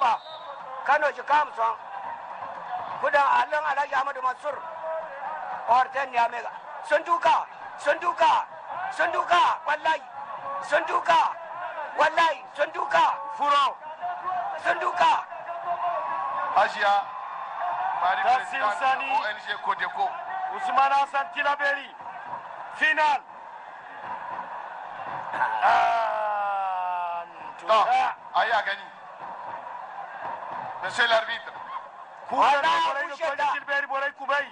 Abba Kano shi Kamson kudan Alon Alhaji Ahmadu Mansur Orten ya mega sun duka wallahi sun duka furo sun duka Hajiya Mari Tassim President Sani. ONG Codeco. Ousmane Hassan Tilaberi final Non, ayi a gagné. Monsieur l'arbitre. kudan da borai da kwaje Tilaberi borai kubai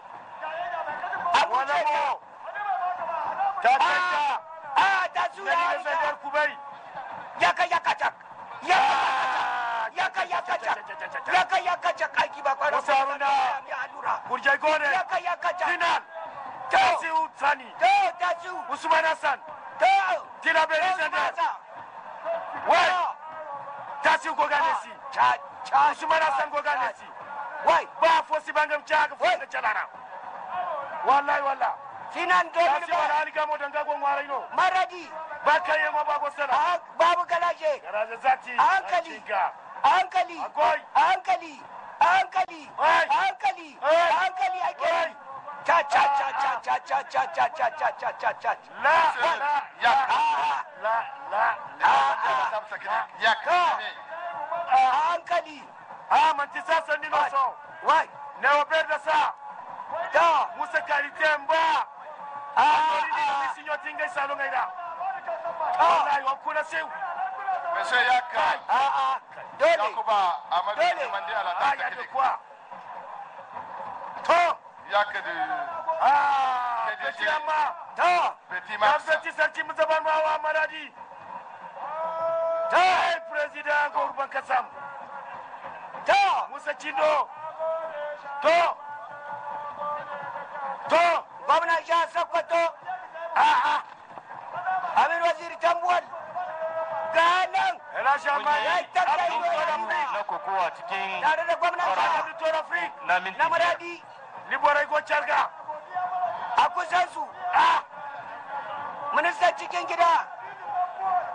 wala mo ta Tasu ne zai kubai yaka cak aiki ba kwaro Musaruna. ya allura Gurjai Gone yaka cak final to Tassim Sani tasu Ousmane Hassan to Tilaberi Zender wai Tassim Goganesi Ousmane Hassan Goganesi wai ba fosi bangam jaga fosi chalara wallahi finan Tassim dole wala aliga mo danga go ngwara ino maradi bakaye mo ba go sala babu galaje garaza zati hankali hankali Akwai. hankali Wai. hankali ake yi cha hankali manti sasa nino so wai neo perda sa da musa kalitemba ni sinyo tinga salo ngaida wallahi wakuna seu Monsieur Yaka. dole Yakuba Amadou Dole. demandé à la ya table de technique. quoi to Yaka de petit amma da Petit Max. petit sarki muzaban mawa maradi hey president gorban kasam da musa chindo to gwamnan jihar Sokoto Amin Waziri Tambuwal ganan elasha mai na kokowa cikin tare da gwamnan jihar Torafik na minti na biyar. Maradi ni borai go charga a kusan su ministan cikin gida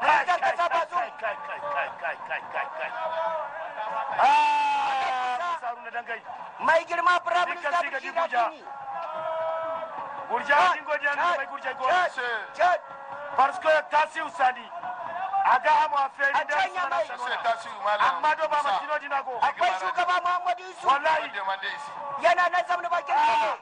ministan kasa ba su saruna dangai mai girma fira Dukkan minista siga Bashir Dibuja. Dini gurja dingo dian mai gurja go Chad parce que Tassim Sani aga amo aferi A can ya mai. Monsieur Tassou Malam. amma do ba Moussa. ma tino dinago akwai shugaba Muhammadu Yusuf On wallahi demandé ici. yana nan zamani bakin keke